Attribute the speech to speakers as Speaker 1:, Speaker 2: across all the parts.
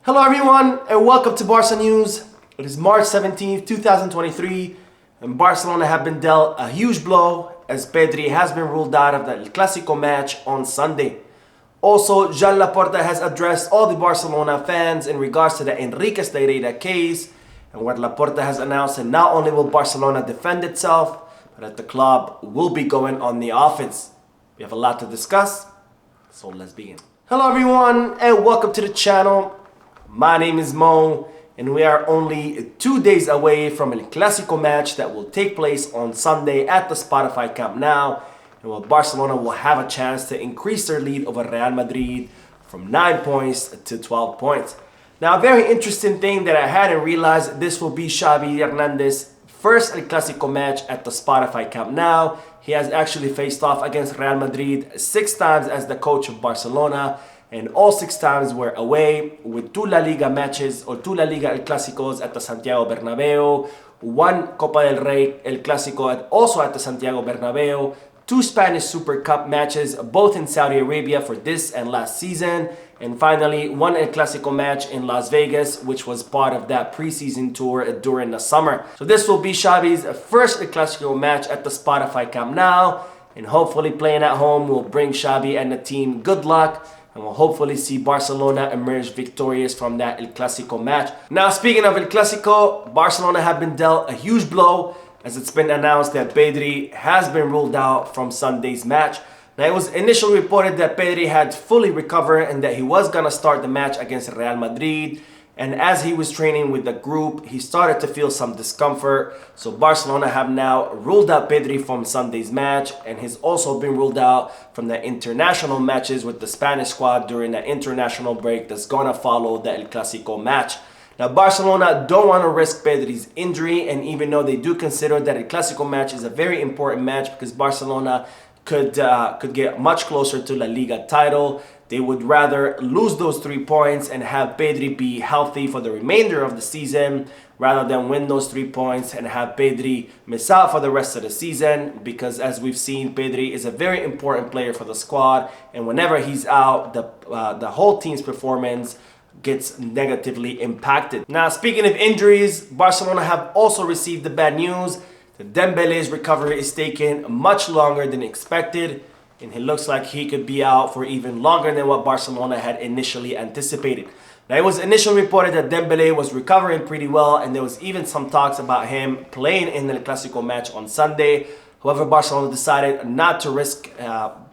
Speaker 1: Hello everyone and welcome to Barca News. It is March 17th, 2023 and Barcelona have been dealt a huge blow as Pedri has been ruled out of the Clasico match on Sunday. Also, Laporta has addressed all the Barcelona fans in regards to the Enriquez Negreira case, and where Laporta has announced that not only will Barcelona defend itself, but that the club will be going on the offense. We have a lot to discuss, so let's begin. Hello everyone and welcome to the channel. My name is Mo and we are only 2 days away from a Clasico match that will take place on Sunday at the Spotify Camp Nou, and where Barcelona will have a chance to increase their lead over Real Madrid from 9 points to 12 points. Now, a very interesting thing that I hadn't realized, this will be Xavi Hernandez's first El Clasico match at the Spotify Camp Nou. He has actually faced off against Real Madrid 6 times as the coach of Barcelona, and all 6 times were away, with 2 La Liga matches or 2 La Liga El Clásicos at the Santiago Bernabeu, 1 Copa del Rey El Clásico also at the Santiago Bernabeu, 2 Spanish Super Cup matches both in Saudi Arabia for this and last season, and finally 1 El Clásico match in Las Vegas, which was part of that preseason tour during the summer. So this will be Xavi's first El Clásico match at the Spotify Camp Nou, and hopefully playing at home will bring Xavi and the team good luck, and we'll hopefully see Barcelona emerge victorious from that El Clasico match. Now, speaking of El Clasico, Barcelona have been dealt a huge blow as it's been announced that Pedri has been ruled out from Sunday's match. Now, it was initially reported that Pedri had fully recovered and that he was going to start the match against Real Madrid. And as he was training with the group, he started to feel some discomfort. So Barcelona have now ruled out Pedri from Sunday's match, and he's also been ruled out from the international matches with the Spanish squad during the international break that's gonna follow the El Clasico match. Now, Barcelona don't want to risk Pedri's injury, and even though they do consider that El Clasico match is a very important match because Barcelona could get much closer to La Liga title, they would rather lose those 3 points and have Pedri be healthy for the remainder of the season rather than win those 3 points and have Pedri miss out for the rest of the season, because as we've seen, Pedri is a very important player for the squad, and whenever he's out, the whole team's performance gets negatively impacted. Now, speaking of injuries, Barcelona have also received the bad news. The Dembele's recovery is taking much longer than expected, and it looks like he could be out for even longer than what Barcelona had initially anticipated. Now, it was initially reported that Dembele was recovering pretty well, and there was even some talks about him playing in the Clasico match on Sunday. However, Barcelona decided not to risk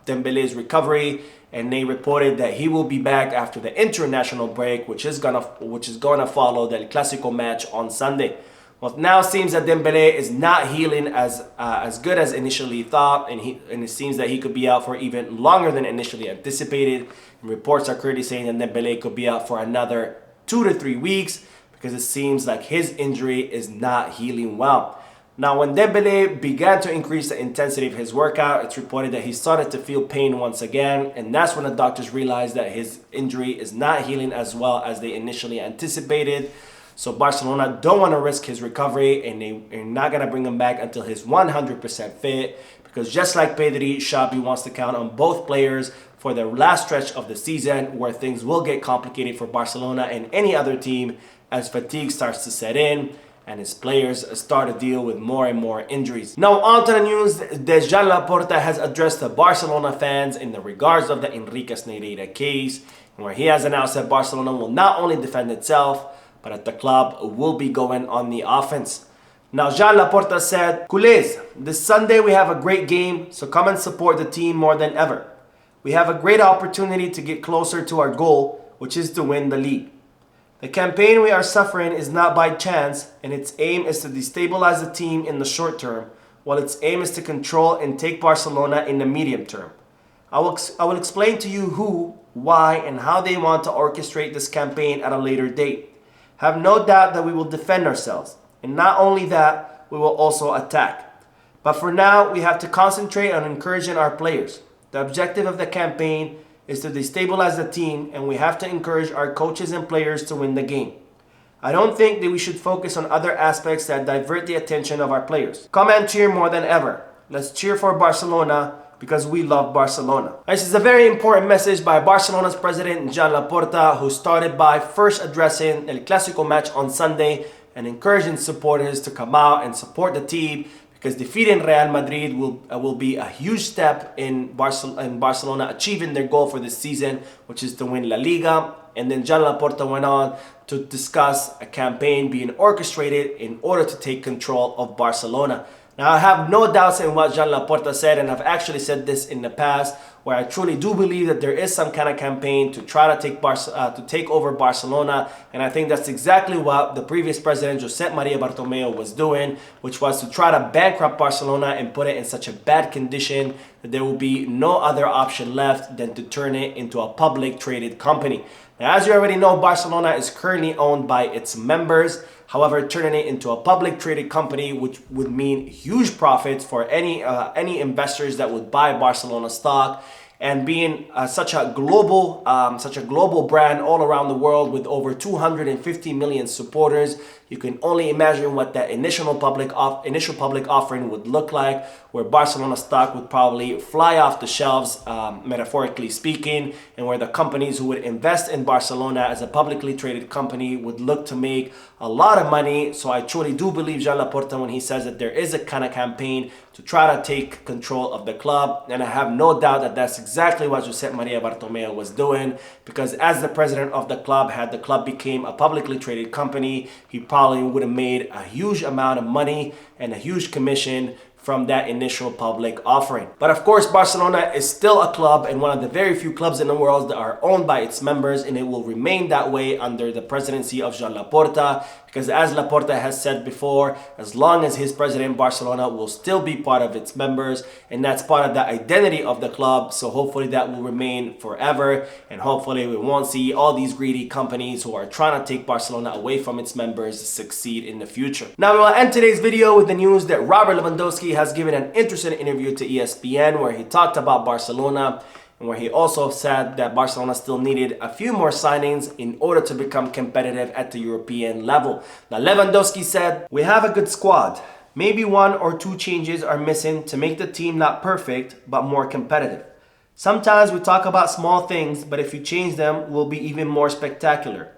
Speaker 1: Dembele's recovery, and they reported that he will be back after the international break, which is gonna follow the Clasico match on Sunday. Well, now it seems that Dembele is not healing as good as initially thought, and it seems that he could be out for even longer than initially anticipated. And reports are currently saying that Dembele could be out for another 2 to 3 weeks because it seems like his injury is not healing well. Now, when Dembele began to increase the intensity of his workout, it's reported that he started to feel pain once again, and that's when the doctors realized that his injury is not healing as well as they initially anticipated. So Barcelona don't want to risk his recovery, and they're not going to bring him back until he's 100% fit, because just like Pedri, Xavi wants to count on both players for the last stretch of the season, where things will get complicated for Barcelona and any other team as fatigue starts to set in and his players start to deal with more and more injuries. Now, on to the news that Laporta has addressed the Barcelona fans in the regards of the Enriquez Negreira case, where he has announced that Barcelona will not only defend itself, but that the club will be going on the offense. Now, Laporta said, "Culés, this Sunday we have a great game, so come and support the team more than ever. We have a great opportunity to get closer to our goal, which is to win the league. The campaign we are suffering is not by chance, and its aim is to destabilize the team in the short term, while its aim is to control and take Barcelona in the medium term. I will explain to you who, why, and how they want to orchestrate this campaign at a later date. Have no doubt that we will defend ourselves, and not only that, we will also attack. But for now, we have to concentrate on encouraging our players. The objective of the campaign is to destabilize the team, and we have to encourage our coaches and players to win the game. I don't think that we should focus on other aspects that divert the attention of our players. Come and cheer more than ever. Let's cheer for Barcelona. because we love Barcelona. This is a very important message by Barcelona's president Joan Laporta, who started by first addressing El Clasico match on Sunday and encouraging supporters to come out and support the team, because defeating Real Madrid will be a huge step in Barcelona achieving their goal for this season, which is to win La Liga. And then Joan Laporta went on to discuss a campaign being orchestrated in order to take control of Barcelona. Now, I have no doubts in what Joan Laporta said, and I've actually said this in the past, where I truly do believe that there is some kind of campaign to try to take over Barcelona. And I think that's exactly what the previous president, Josep Maria Bartomeu, was doing, which was to try to bankrupt Barcelona and put it in such a bad condition that there will be no other option left than to turn it into a public traded company. Now, as you already know, Barcelona is currently owned by its members. However, turning it into a public traded company, which would mean huge profits for any investors that would buy Barcelona stock, and being such a global brand all around the world with over 250 million supporters, you can only imagine what that initial public offering would look like, where Barcelona stock would probably fly off the shelves, metaphorically speaking, and where the companies who would invest in Barcelona as a publicly traded company would look to make a lot of money. So I truly do believe Joan Laporta when he says that there is a kind of campaign to try to take control of the club, and I have no doubt that that's exactly what Josep Maria Bartomeu was doing, because as the president of the club, had the club became a publicly traded company, he probably would have made a huge amount of money and a huge commission from that initial public offering. But of course, Barcelona is still a club and one of the very few clubs in the world that are owned by its members, and it will remain that way under the presidency of Joan Laporta, because as Laporta has said before, as long as he's president, Barcelona will still be part of its members, and that's part of the identity of the club. So hopefully that will remain forever, and hopefully we won't see all these greedy companies who are trying to take Barcelona away from its members succeed in the future. Now, we will end today's video with the news that Robert Lewandowski has given an interesting interview to ESPN, where he talked about Barcelona, and where he also said that Barcelona still needed a few more signings in order to become competitive at the European level. Now, Lewandowski said, "We have a good squad. Maybe one or two changes are missing to make the team not perfect, but more competitive. Sometimes we talk about small things, but if you change them, we'll be even more spectacular.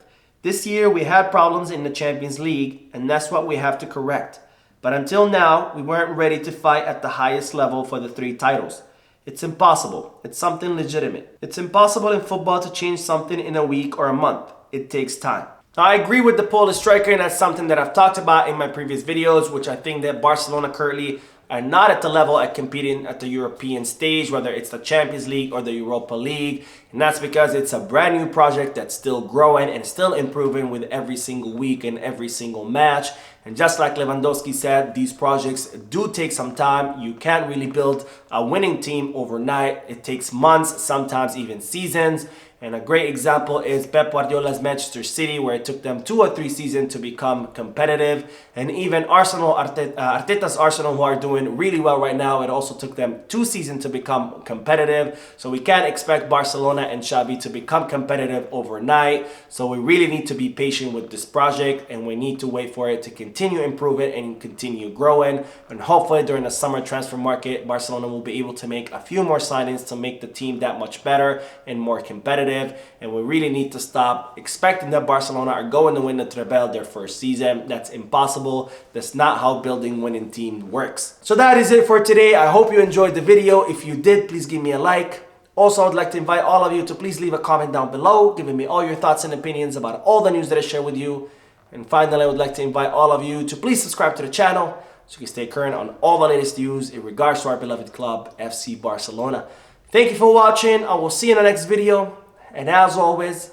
Speaker 1: This year we had problems in the Champions League, and that's what we have to correct. But until now, we weren't ready to fight at the highest level for the 3 titles. It's impossible. It's something legitimate. It's impossible in football to change something in a week or a month. It takes time." Now, I agree with the Polish striker, and that's something that I've talked about in my previous videos, which I think that Barcelona currently are not at the level at competing at the European stage, whether it's the Champions League or the Europa League. And that's because it's a brand new project that's still growing and still improving with every single week and every single match. And just like Lewandowski said, these projects do take some time. You can't really build a winning team overnight. It takes months, sometimes even seasons. And a great example is Pep Guardiola's Manchester City, where it took them 2 or 3 seasons to become competitive. And even Arteta's Arsenal, who are doing really well right now, it also took them 2 seasons to become competitive. So we can't expect Barcelona and Xavi to become competitive overnight. So we really need to be patient with this project, and we need to wait for it to continue improving and continue growing. And hopefully during the summer transfer market, Barcelona will be able to make a few more signings to make the team that much better and more competitive. And we really need to stop expecting that Barcelona are going to win the treble their first season. That's impossible. That's not how building winning team works. So that is it for today. I hope you enjoyed the video. If you did, please give me a like. Also, I'd like to invite all of you to please leave a comment down below, giving me all your thoughts and opinions about all the news that I share with you. And finally, I would like to invite all of you to please subscribe to the channel so you can stay current on all the latest news in regards to our beloved club, FC Barcelona. Thank you for watching. I will see you in the next video. And as always,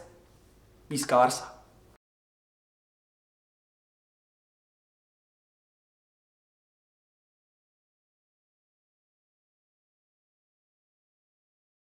Speaker 1: Visca Barça.